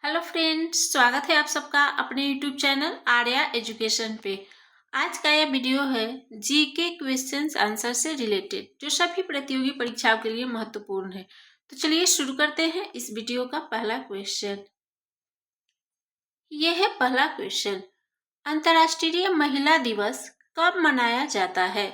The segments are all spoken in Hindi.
हेलो फ्रेंड्स, स्वागत है आप सबका अपने यूट्यूब चैनल आर्या एजुकेशन पे। आज का यह वीडियो है जीके क्वेश्चंस आंसर से रिलेटेड, जो सभी प्रतियोगी परीक्षाओं के लिए महत्वपूर्ण है। तो चलिए शुरू करते हैं इस वीडियो का पहला क्वेश्चन। यह है पहला क्वेश्चन, अंतर्राष्ट्रीय महिला दिवस कब मनाया जाता है?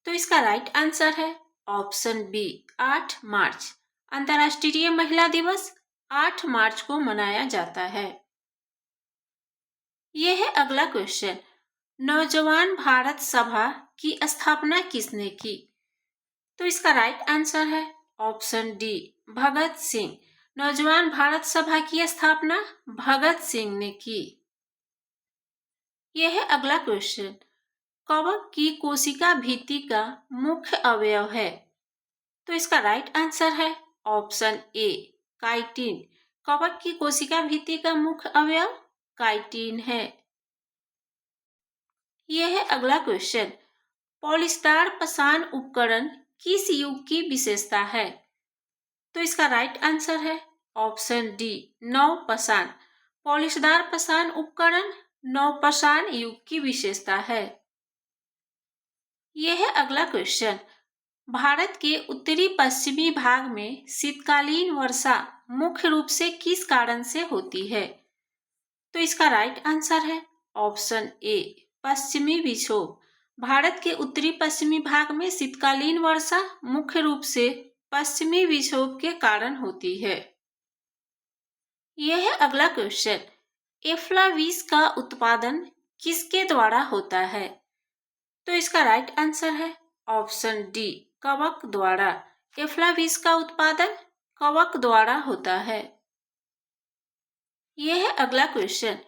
तो इसका राइट आंसर है ऑप्शन बी 8 मार्च। अंतर्राष्ट्रीय महिला दिवस 8 मार्च को मनाया जाता है। यह है अगला क्वेश्चन, नौजवान भारत सभा की स्थापना किसने की? तो इसका राइट आंसर है ऑप्शन डी भगत सिंह। नौजवान भारत सभा की स्थापना भगत सिंह ने की। यह है अगला क्वेश्चन, कवक की कोशिका भित्ति का मुख्य अवयव है? तो इसका राइट आंसर है ऑप्शन ए काइटिन। कवक की कोशिका भित्ति का मुख्य अवयव काइटिन है। यह है अगला क्वेश्चन, पॉलिस्टार पसान उपकरण किस युग की विशेषता है? तो इसका राइट आंसर है ऑप्शन डी नवपाषाण। पॉलिशदार पसान उपकरण नवपाषाण युग की विशेषता है। यह है अगला क्वेश्चन, भारत के उत्तरी पश्चिमी भाग में शीतकालीन वर्षा मुख्य रूप से किस कारण से होती है? तो इसका राइट आंसर है ऑप्शन ए पश्चिमी विक्षोभ। भारत के उत्तरी पश्चिमी भाग में शीतकालीन वर्षा मुख्य रूप से पश्चिमी विक्षोभ के कारण होती है। यह है अगला क्वेश्चन, एफ्लाविस का उत्पादन किसके द्वारा होता है? तो इसका राइट आंसर है ऑप्शन डी कवक द्वारा। एफ्लाविस का उत्पादन कवक द्वारा होता है। यह है अगला क्वेश्चन,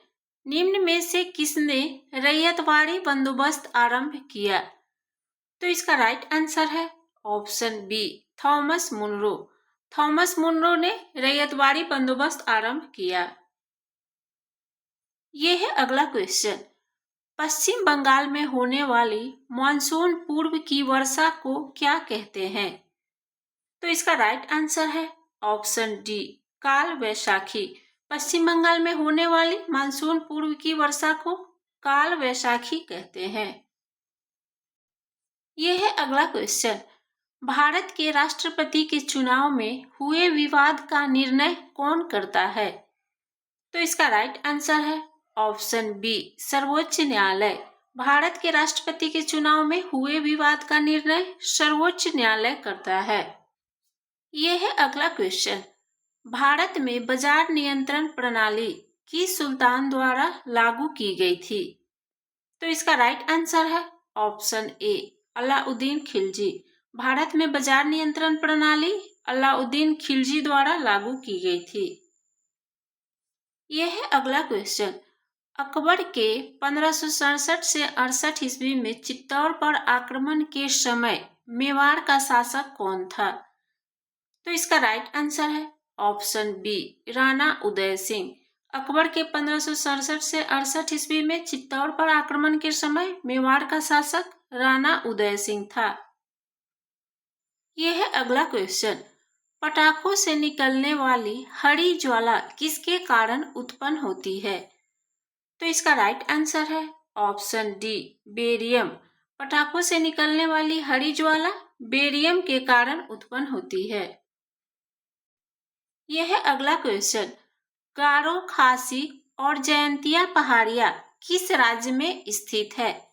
निम्न में से किसने रैयतवाड़ी बंदोबस्त आरंभ किया? तो इसका राइट आंसर है option B Thomas Munro. Thomas Munro ने रैयतवाड़ी बंदोबस्त आरंभ किया। यह है अगला क्वेश्चन, पश्चिम बंगाल में होने वाली मानसून पूर्व की वर्षा को क्या कहते हैं? तो इसका राइट आंसर है ऑप्शन डी काल वैशाखी। पश्चिम बंगाल में होने वाली मानसून पूर्व की वर्षा को काल वैशाखी कहते हैं। यह है अगला क्वेश्चन, भारत के राष्ट्रपति के चुनाव में हुए विवाद का निर्णय कौन करता है? तो इसका राइट आंसर है ऑप्शन बी सर्वोच्च न्यायालय। भारत के राष्ट्रपति के चुनाव में हुए विवाद का निर्णय सर्वोच्च न्यायालय करता है। यह है अगला क्वेश्चन, भारत में बाजार नियंत्रण प्रणाली किस सुल्तान द्वारा लागू की गई थी? तो इसका राइट आंसर है ऑप्शन ए अलाउद्दीन खिलजी। भारत में बाजार नियंत्रण प्रणाली अलाउद्दीन खिलजी द्वारा लागू की गई थी। यह है अगला क्वेश्चन, अकबर के 1567 से 68 ईस्वी में चित्तौड़ पर आक्रमण के समय मेवाड़ का शासक कौन था? तो इसका राइट आंसर है ऑप्शन बी राणा उदय सिंह। अकबर के 1567 से 68 ईस्वी में चित्तौड़ पर आक्रमण के समय मेवाड़ का शासक राणा उदय सिंह था। यह है अगला क्वेश्चन, पटाखों से निकलने वाली हरी ज्वाला किसके कारण उत्पन्न होती है? तो इसका राइट आंसर है ऑप्शन डी बेरियम। पटाखों से निकलने वाली हरी ज्वाला बेरियम के कारण उत्पन्न होती है। यह है अगला क्वेश्चन, गारो खासी और जयंतिया पहाड़ियां किस राज्य में स्थित है?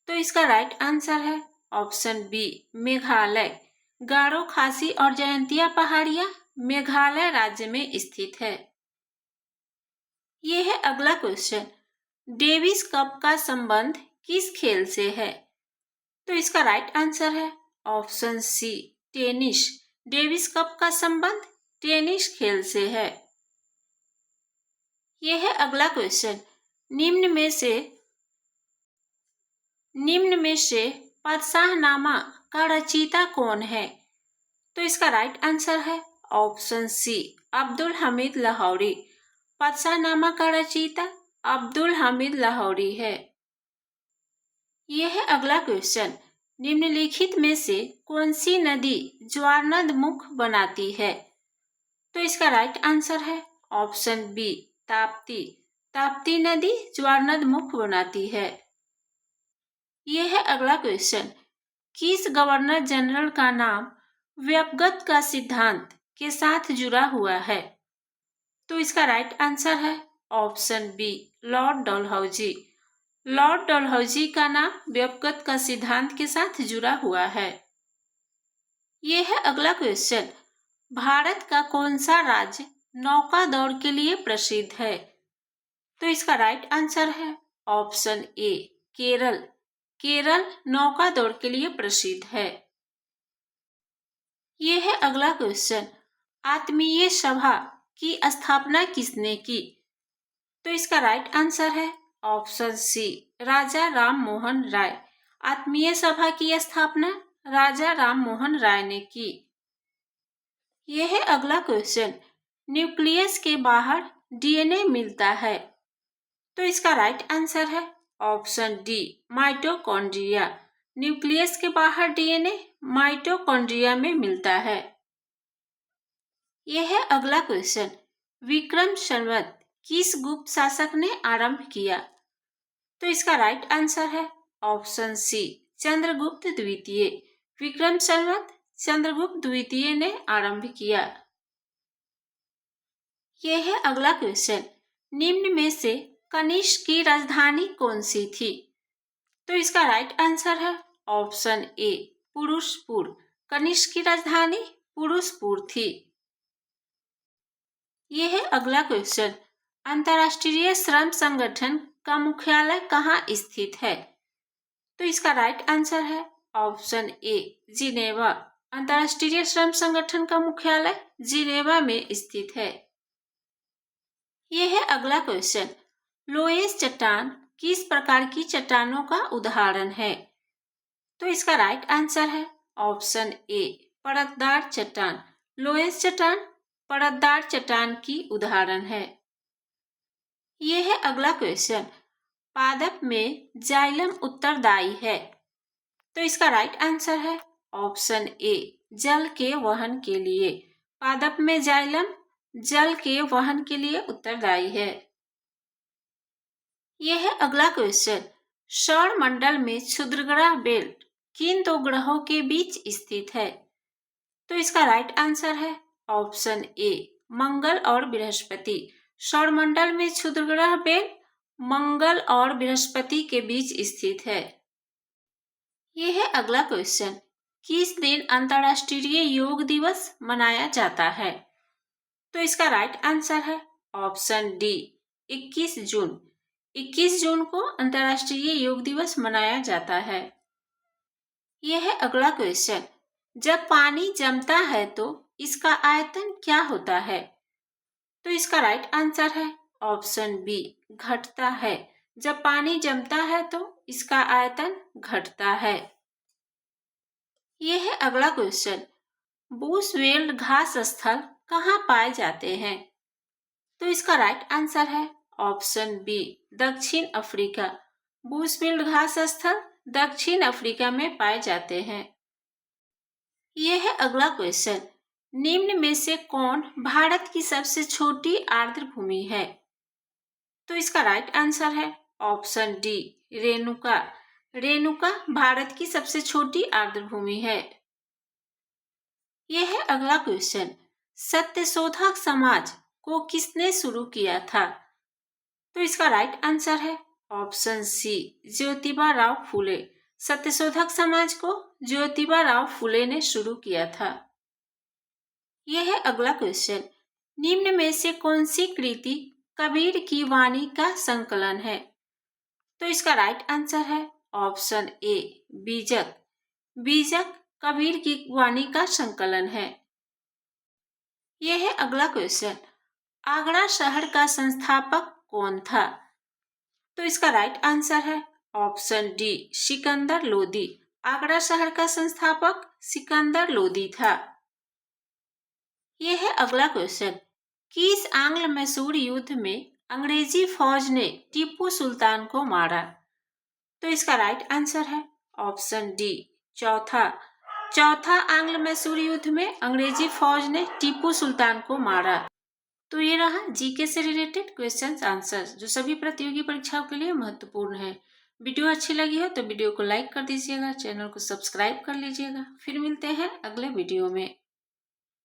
तो इसका राइट आंसर है ऑप्शन बी मेघालय। गारो खासी और जयंतिया पहाड़ियां मेघालय राज्य में स्थित है। यह है अगला क्वेश्चन, डेविस कप का संबंध किस खेल से है? तो इसका राइट आंसर है option C tennis. Davis Cup का संबंध टेनिस खेल से है। यह है अगला क्वेश्चन, निम्न में से पदशाहनामा का रचयिता कौन है? तो इसका राइट आंसर है ऑप्शन सी अब्दुल हमीद लाहौरी। पदशाहनामा का रचयिता अब्दुल हमीद लाहौरी है। यह है अगला क्वेश्चन, निम्नलिखित में से कौन सी नदी ज्वारनद मुख बनाती है? तो इसका राइट आंसर है ऑप्शन बी ताप्ती। ताप्ती नदी ज्वारनद मुख बनाती है। यह है अगला क्वेश्चन। किस गवर्नर जनरल का नाम व्यपगत का सिद्धांत के साथ जुड़ा हुआ है? तो इसका राइट आंसर है option B Lord Dalhousie. Lord Dalhousie का नाम व्यपगत का सिद्धांत के साथ जुड़ा हुआ है। यह है अगला क्वेश्चन। भारत का कौन सा राज्य नौका दौड़ के लिए प्रसिद्ध है? तो इसका राइट आंसर है ऑप्शन ए केरल। केरल नौका दौड़ के लिए प्रसिद्ध है। यह है अगला क्वेश्चन। आत्मीय सभा की स्थापना किसने की? तो इसका राइट आंसर है ऑप्शन सी राजा राम मोहन राय। आत्मीय सभा की स्थापना राजा राम मोहन राय ने की। यह है अगला क्वेश्चन। न्यूक्लियस के बाहर डीएनए मिलता है। तो इसका राइट आंसर है ऑप्शन डी माइटोकॉन्ड्रिया। न्यूक्लियस के बाहर डीएनए माइटोकॉन्ड्रिया में मिलता है। यह है अगला क्वेश्चन। विक्रम संवत किस गुप्त शासक ने आरंभ किया? तो इसका राइट आंसर है ऑप्शन सी चंद्रगुप्त द्वितीय। विक्रम संवत चंद्रगुप्त द्वितीय ने आरंभ किया। यह है अगला क्वेश्चन। निम्न में से कनिष्क की राजधानी कौन सी थी? तो इसका राइट आंसर है ऑप्शन ए पुरुषपुर। कनिष्क की राजधानी पुरुषपुर थी। यह है अगला क्वेश्चन। अंतर्राष्ट्रीय श्रम संगठन का मुख्यालय कहाँ स्थित है? तो इसका राइट आंसर है ऑप्शन ए जिनेवा। अंतर्राष्ट्रीय श्रम संगठन का मुख्यालय जिनेवा में स्थित है। यह है अगला क्वेश्चन। लोएस चट्टान किस प्रकार की चट्टानों का उदाहरण है? तो इसका राइट आंसर है ऑप्शन ए परतदार चट्टान। लोएस चट्टान परतदार चट्टान की उदाहरण है। यह है अगला क्वेश्चन। पादप में जाइलम उत्तरदायी है। तो इसका राइट आंसर है ऑप्शन ए जल के वहन के लिए। पादप में जाइलम जल के वहन के लिए उत्तरदायी है। यह है अगला क्वेश्चन। सौर मंडल में क्षुद्रग्रह बेल्ट किन दो ग्रहों के बीच स्थित है? तो इसका राइट आंसर है ऑप्शन ए मंगल और बृहस्पति। सौरमंडल में क्षुद्रग्रह बेल्ट मंगल और बृहस्पति के बीच स्थित है। यह है अगला क्वेश्चन। किस दिन अंतर्राष्ट्रीय योग दिवस मनाया जाता है? तो इसका राइट आंसर है ऑप्शन डी 21 जून। 21 जून को अंतर्राष्ट्रीय योग दिवस मनाया जाता है। यह है अगला क्वेश्चन। जब पानी जमता है तो इसका आयतन क्या होता है? तो इसका राइट आंसर है ऑप्शन बी घटता है। जब पानी जमता है तो इसका आयतन घटता है। यह है अगला क्वेश्चन। बूशवेल्ड घास स्थल कहाँ पाए जाते हैं? तो इसका राइट आंसर है ऑप्शन बी दक्षिण अफ्रीका। बूशवेल्ड घास स्थल दक्षिण अफ्रीका में पाए जाते हैं। यह है अगला क्वेश्चन। निम्न में से कौन भारत की सबसे छोटी आर्द्र भूमि है? तो इसका राइट आंसर है ऑप्शन डी रेणुका। रेणुका भारत की सबसे छोटी आर्द्र भूमि है। यह है अगला क्वेश्चन। सत्यशोधक समाज को किसने शुरू किया था? तो इसका राइट आंसर है ऑप्शन सी ज्योतिबा राव फुले। सत्यशोधक समाज को ज्योतिबा राव फुले ने शुरू किया था। यह है अगला क्वेश्चन। निम्न में से कौन सी कृति कबीर की वाणी का संकलन है? तो इसका राइट आंसर है ऑप्शन ए बीजक। बीजक कबीर की वाणी का संकलन है। यह है अगला क्वेश्चन। आगरा शहर का संस्थापक कौन था? तो इसका राइट आंसर है ऑप्शन डी सिकंदर लोदी। आगरा शहर का संस्थापक सिकंदर लोदी था। यह है अगला क्वेश्चन। किस आंग्ल मैसूर युद्ध में अंग्रेजी फौज ने टीपू सुल्तान को मारा? तो इसका राइट आंसर है ऑप्शन डी चौथा आंग्ल मैसूर युद्ध में अंग्रेजी फौज ने टीपू सुल्तान को मारा। तो ये रहा जीके से रिलेटेड क्वेश्चंस आंसर्स जो सभी प्रतियोगी परीक्षाओं के लिए महत्वपूर्ण है। वीडियो अच्छी लगी हो तो वीडियो को लाइक कर दीजिएगा, चैनल को सब्सक्राइब कर लीजिएगा। फिर मिलते हैं अगले वीडियो में।